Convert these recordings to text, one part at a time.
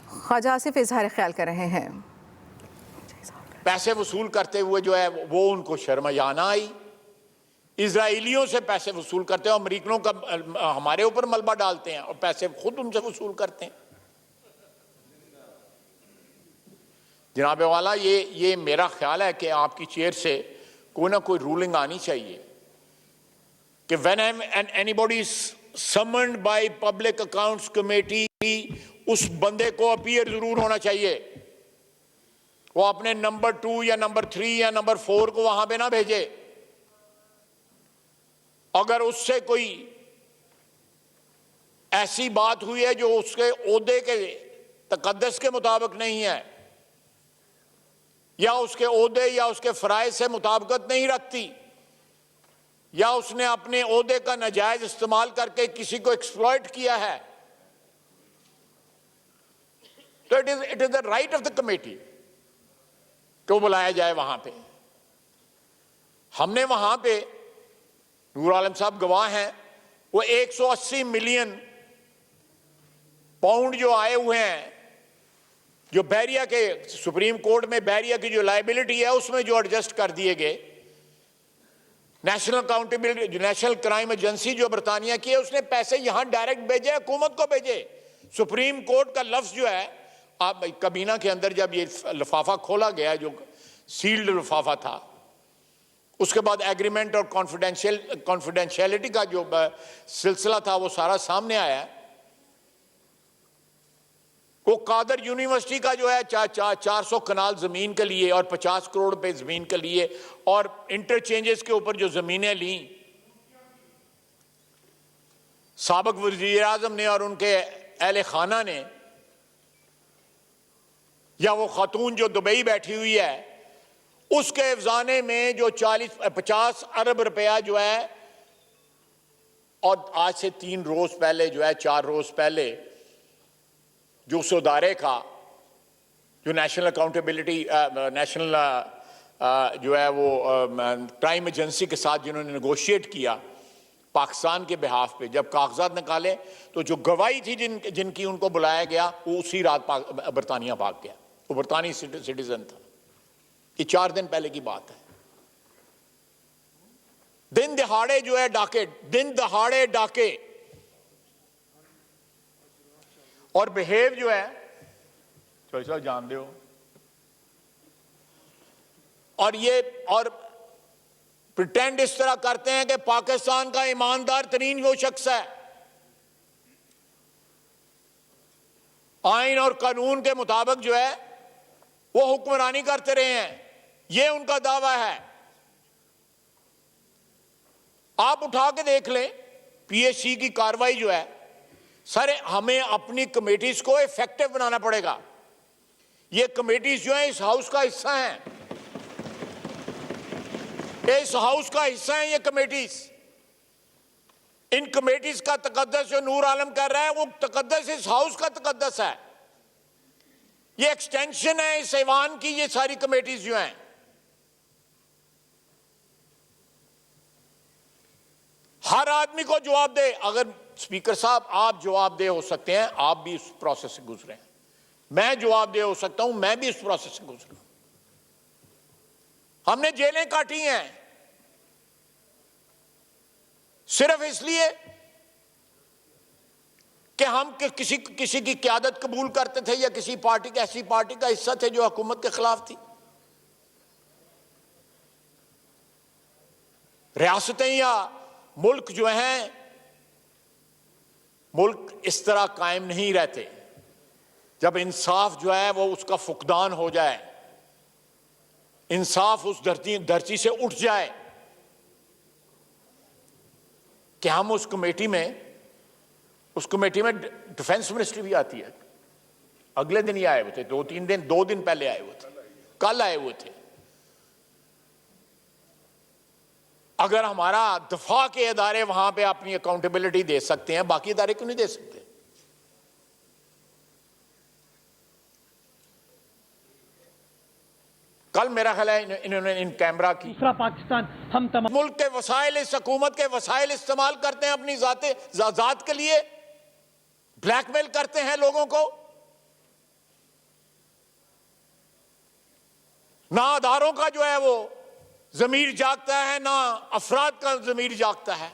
ख्वाजा आसिफ इजहार ख्याल कर रहे हैं। पैसे वसूल करते हुए जो है वो उनको शर्म या ना आई। इजराइलियों से पैसे वसूल करते हैं, अमेरिकनों का हमारे ऊपर मलबा डालते हैं और पैसे खुद उनसे वसूल करते हैं। जनाब वाला, ये मेरा ख्याल है कि आपकी चेयर से कोई ना कोई रूलिंग आनी चाहिए कि when anybody summoned by public accounts committee, उस बंदे को अपीयर जरूर होना चाहिए। वो अपने नंबर 2 या नंबर 3 या नंबर 4 को वहां पे ना भेजे। अगर उससे कोई ऐसी बात हुई है जो उसके ओहदे के तकद्दस के मुताबिक नहीं है या उसके ओहदे या उसके फराइज से मुताबिकत नहीं रखती या उसने अपने ओहदे का नाजायज इस्तेमाल करके किसी को एक्सप्लॉइट किया है, तो it is the right of the committee को बुलाया जाए वहां पे। हमने वहां पे, नूर आलम साहब गवाह हैं, वो 180 मिलियन पाउंड जो आए हुए हैं, जो बहरिया के सुप्रीम कोर्ट में बहरिया की जो लायबिलिटी है उसमें जो एडजस्ट कर दिए गए, national accountability, national crime agency जो बरतानिया की है, उसने पैसे यहां डायरेक्ट भेजे, हुकूमत को भेजे। सुप्रीम कोर्ट का लफ्ज जो है, आप कबीना के अंदर जब ये लिफाफा खोला गया, जो सील्ड लिफाफा था, उसके बाद एग्रीमेंट और कॉन्फिडेंशियलिटी का जो सिलसिला था वो सारा सामने आया। वो कादर यूनिवर्सिटी का जो है 400 कनाल जमीन के लिए और 50 करोड़ रुपए जमीन के लिए और इंटरचेंजेस के ऊपर जो जमीनें ली, साबिक वज़ीर आज़म ने और उनके अहले खाना ने, या वो खातून जो दुबई बैठी हुई है, उसके अफजाने में जो 50 अरब रुपया जो है, और आज से 3 रोज पहले जो है, 4 रोज पहले जो उस अदारे का, जो नेशनल अकाउंटेबिलिटी, नेशनल जो है वो क्राइम एजेंसी के साथ जिन्होंने नेगोशिएट किया पाकिस्तान के बिहाफ पे, जब कागजात निकाले तो जो गवाही थी जिनकी उनको बुलाया गया, वो उसी रात बरतानिया भाग गया। वो बरतानी सिटीजन था। ये 4 दिन पहले की बात है। दिन दहाड़े जो है डाके, दिन दहाड़े डाके, और बिहेव जो है, चलो जानते हो, और ये और प्रिटेंड इस तरह करते हैं कि पाकिस्तान का ईमानदार तरीन वो शख्स है, आइन और कानून के मुताबिक जो है वो हुक्मरानी करते रहे हैं, ये उनका दावा है। आप उठा के देख लें पीएससी की कार्रवाई जो है। सर, हमें अपनी कमेटीज को इफेक्टिव बनाना पड़ेगा। ये कमेटीज जो है इस हाउस का हिस्सा हैं, इस हाउस का हिस्सा है ये कमेटीज। इन कमेटीज का तकद्दस जो नूर आलम कर रहा है, वो तकद्दस इस हाउस का तकद्दस है। ये एक्सटेंशन है इस ऐवान की, ये सारी कमेटीज जो हैं। हर आदमी को जवाब दे। अगर स्पीकर साहब आप जवाबदेह हो सकते हैं, आप भी इस प्रोसेस से गुजरे हैं, मैं जवाबदेह हो सकता हूं, मैं भी इस प्रोसेस से गुजरा। हमने जेलें काटी हैं सिर्फ इसलिए कि हम किसी की क़यादत कबूल करते थे या किसी पार्टी की, ऐसी पार्टी का हिस्सा थे जो हुकूमत के खिलाफ थी। रियासतें या मुल्क जो हैं, मुल्क इस तरह कायम नहीं रहते। जब इंसाफ जो है वो उसका फुकदान हो जाए, इंसाफ उस धरती से उठ जाए कि हम उस कमेटी में डिफेंस मिनिस्ट्री भी आती है। अगले दिन ही आए हुए थे, 2 दिन पहले आए हुए थे, कल आए हुए थे। अगर हमारा दफा के इदारे वहां पे अपनी अकाउंटेबिलिटी दे सकते हैं, बाकी इदारे क्यों नहीं दे सकते? कल मेरा ख्याल है इन्होंने इन कैमरा की, दूसरा पाकिस्तान हम तमाम मुल्क के वसाइल, इस हुकूमत के वसाइल इस्तेमाल करते हैं अपनी जात के लिए, ब्लैकमेल करते हैं लोगों को। ना अदारों का जो है वो जमीर जागता है, ना अफराद का जमीर जागता है।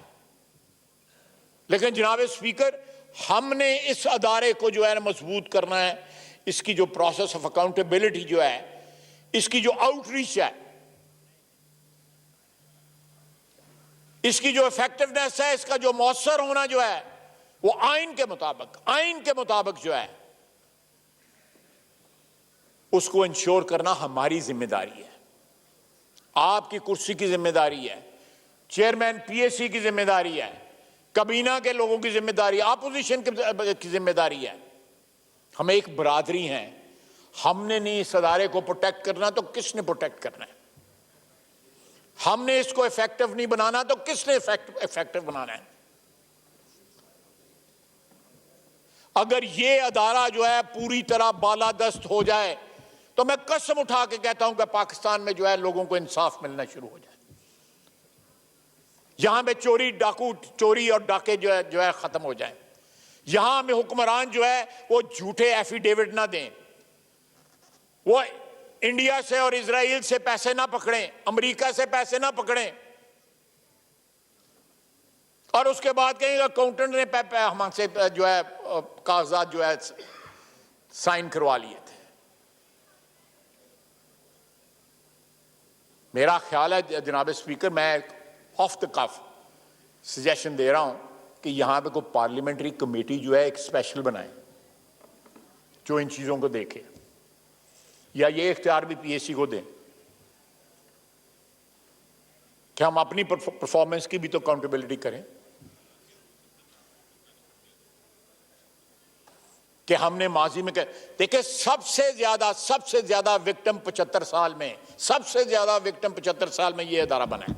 लेकिन जनाब स्पीकर, हमने इस अदारे को जो है मजबूत करना है। इसकी जो प्रोसेस ऑफ अकाउंटेबिलिटी जो है, इसकी जो आउटरीच है, इसकी जो इफेक्टिवनेस है, इसका जो मौसर होना जो है, वो आइन के मुताबिक जो है उसको इंश्योर करना हमारी जिम्मेदारी है, आपकी कुर्सी की जिम्मेदारी है, चेयरमैन पीएससी की जिम्मेदारी है, कबीना के लोगों की जिम्मेदारी, अपोजिशन की जिम्मेदारी है। हम एक बरादरी हैं, हमने नहीं इस अदारे को प्रोटेक्ट करना तो किसने प्रोटेक्ट करना है? हमने इसको इफेक्टिव नहीं बनाना तो किसने इफेक्टिव बनाना है? अगर ये अदारा जो है पूरी तरह बालादस्त हो जाए तो मैं कसम उठा के कहता हूं कि पाकिस्तान में जो है लोगों को इंसाफ मिलना शुरू हो जाए। यहां पे चोरी और डाके जो है खत्म हो जाए। यहां में हुक्मरान जो है वो झूठे एफिडेविट ना दें, वो इंडिया से और इजराइल से पैसे ना पकड़ें, अमेरिका से पैसे ना पकड़ें और उसके बाद कहेंगे अकाउंटेंट ने हमसे जो है कागजात जो है साइन करवा लिए थे। मेरा ख्याल है जनाब स्पीकर, मैं ऑफ द कफ सजेशन दे रहा हूं कि यहां पे कोई पार्लियामेंट्री कमेटी जो है एक स्पेशल बनाए जो इन चीजों को देखे, या ये इख्तियार भी पीएससी को दें कि हम अपनी परफॉर्मेंस की भी तो अकाउंटेबिलिटी करें कि हमने माजी में देखिए सबसे ज्यादा विक्टिम 75 साल में, सबसे ज्यादा विक्टिम 75 साल में यह अदारा बना है।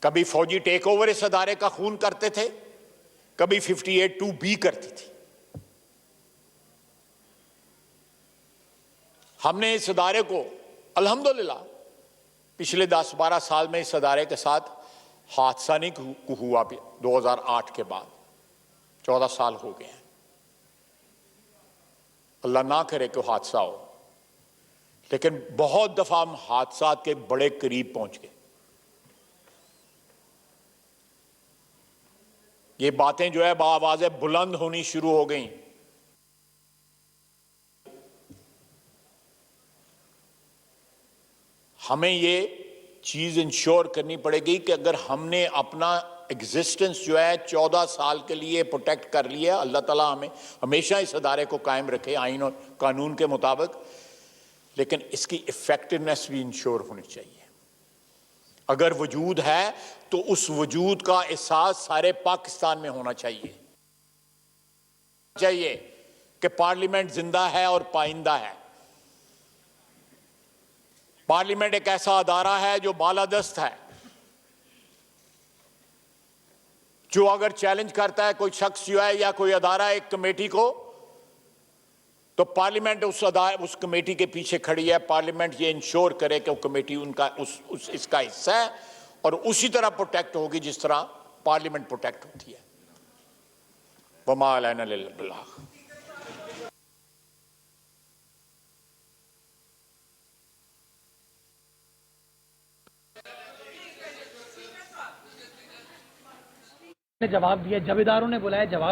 कभी फौजी टेक ओवर इस अदारे का खून करते थे, कभी 58(2)B करती थी। हमने इस अदारे को अल्हम्दुलिल्लाह पिछले 10-12 साल में इस अदारे के साथ हादसा नहीं हुआ। 2008 के बाद 14 साल हो गए हैं, अल्लाह ना करे कि हादसा हो, लेकिन बहुत दफा हम हादसा के बड़े करीब पहुंच गए। ये बातें जो है बावाज़े बुलंद होनी शुरू हो गई। हमें ये चीज इंश्योर करनी पड़ेगी कि अगर हमने अपना एग्जिस्टेंस जो है 14 साल के लिए प्रोटेक्ट कर लिया, अल्लाह ताला हमें हमेशा इस अदारे को कायम रखे आइन और कानून के मुताबिक, लेकिन इसकी इफेक्टिवनेस भी इंश्योर होनी चाहिए। अगर वजूद है तो उस वजूद का एहसास सारे पाकिस्तान में होना चाहिए कि पार्लियामेंट जिंदा है और पाइंदा है। पार्लियामेंट एक ऐसा अदारा है जो बालादस्त है, जो अगर चैलेंज करता है कोई शख्स जो है या कोई अदारा एक कमेटी को, तो पार्लियामेंट उस कमेटी के पीछे खड़ी है। पार्लियामेंट ये इंश्योर करे कि वो कमेटी उनका इसका हिस्सा है और उसी तरह प्रोटेक्ट होगी जिस तरह पार्लियामेंट प्रोटेक्ट होती है। वमा अलैना इल्लल बलाग। ने जवाब दिया, जवेदारों ने बुलाया, जवाब